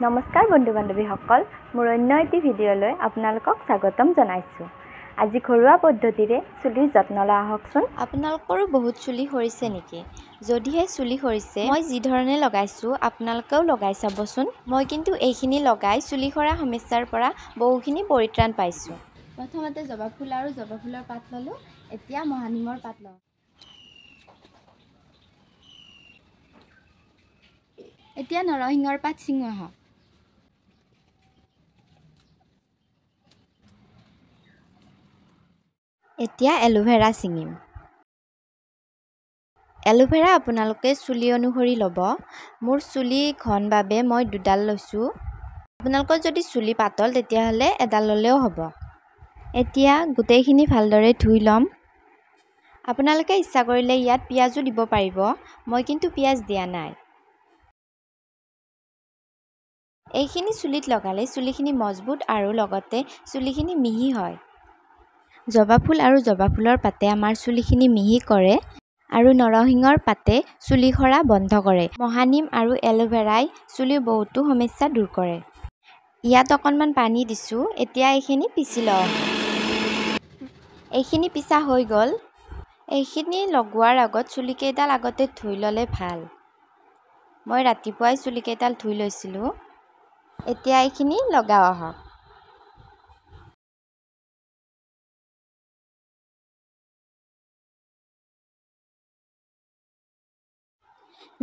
নমস্কাৰ বন্ধু বান্ধৱীসকল মোৰ অন্য এটি ভিডিঅ'লৈ আপোনালোকক স্বাগতম জনাইছো। আজি ঘৰুৱা পদ্ধতিৰে চুলিৰ যত্ন লোৱা আহকচোন। আপোনালোকৰো বহুত চুলি সৰিছে নেকি? যদিহে চুলি সৰিছে মই যি ধৰণে লগাইছো আপোনালোকেও লগাই চাবচোন। মই কিন্তু এইখিনি লগাই চুলি সৰা সমস্যাৰ পৰা বহুখিনি পৰিত্ৰাণ পাইছো। প্ৰথমতে জবা ফুল আৰু জবা ফুলৰ পাত ললো, এতিয়া মহানিমৰ পাত লওঁ। এতিয়া নৰসিংহৰ পাত ছিঙো আহক। এতিয়া এলোভেৰা ছিঙিম। এলোভেৰা আপোনালোকে চুলি অনুসৰি ল'ব। মোৰ চুলি ঘন বাবে মই দুডাল লৈছোঁ। আপোনালোকৰ যদি চুলি পাতল তেতিয়াহ'লে এডাল ল'লেও হ'ব। এতিয়া গোটেইখিনি ভালদৰে ধুই ল'ম। আপোনালোকে ইচ্ছা কৰিলে ইয়াত পিঁয়াজো দিব পাৰিব, মই কিন্তু পিঁয়াজ দিয়া নাই। এইখিনি চুলিত লগালে চুলিখিনি মজবুত আৰু লগতে চুলিখিনি মিহি হয়। জবা ফুল আৰু জবা ফুলৰ পাতে আমাৰ চুলিখিনি মিহি কৰে আৰু নৰসিংহৰ পাতে চুলি সৰা বন্ধ কৰে। মহানিম আৰু এলোভেৰাই চুলিৰ বহুতো সমস্যা দূৰ কৰে। ইয়াত অকণমান পানী দিছোঁ, এতিয়া এইখিনি পিচি লওঁ। এইখিনি পিচা হৈ গ'ল। এইখিনি লগোৱাৰ আগত চুলিকেইডাল আগতে ধুই ল'লে ভাল। মই ৰাতিপুৱাই চুলিকেইডাল ধুই লৈছিলোঁ। এতিয়া এইখিনি লগাওঁ আহক।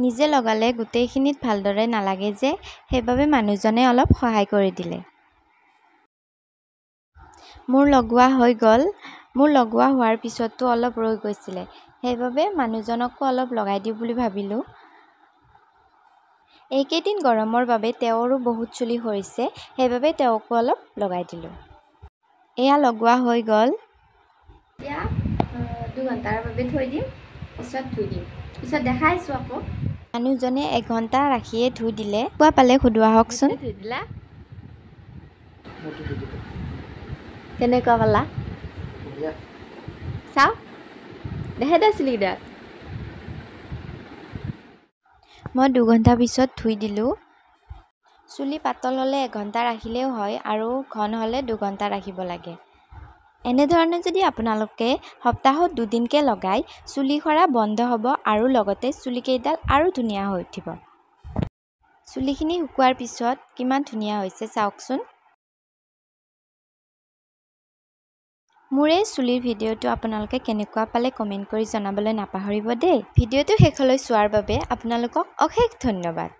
নিজে লগালে গোটেইখিনিত ভালদৰে নালাগে যে, সেইবাবে মানুহজনে অলপ সহায় কৰি দিলে। মোৰ লগোৱা হৈ গ'ল। মোৰ লগোৱা হোৱাৰ পিছতো অলপ ৰৈ গৈছিলে, সেইবাবে মানুহজনকো অলপ লগাই দিওঁ বুলি ভাবিলোঁ। এইকেইদিন গৰমৰ বাবে তেওঁৰো বহুত চুলি সৰিছে, সেইবাবে তেওঁকো অলপ লগাই দিলোঁ। এয়া লগোৱা হৈ গ'ল। এতিয়া 2 ঘণ্টাৰ বাবে থৈ দিম, পিছত ধুই দিম। পিছত দেখাইছোঁ আকৌ। মানুহজনে 1 ঘণ্টা ৰাখিয়ে ধুই দিলে। পোৱা পালে সুধো আহকচোন। ধুই দিলা? কেনেকুৱা পালা? চাও দেখাই দে চুলিকেইটা। মই 2 ঘণ্টা পিছত ধুই দিলোঁ। চুলি পাতল হ'লে 1 ঘণ্টা ৰাখিলেও হয় আৰু ঘন হ'লে 2 ঘণ্টা ৰাখিব লাগে। এনেধৰণে যদি আপোনালোকে সপ্তাহত 2 দিনকৈ লগাই চুলি সৰা বন্ধ হ'ব আৰু লগতে চুলিকেইডাল আৰু ধুনীয়া হৈ উঠিব। চুলিখিনি শুকোৱাৰ পিছত কিমান ধুনীয়া হৈছে চাওকচোন। মোৰ এই চুলিৰ ভিডিঅ'টো আপোনালোকে কেনেকুৱা পালে কমেণ্ট কৰি জনাবলৈ নাপাহৰিব দেই। ভিডিঅ'টো শেষলৈ চোৱাৰ বাবে আপোনালোকক অশেষ ধন্যবাদ।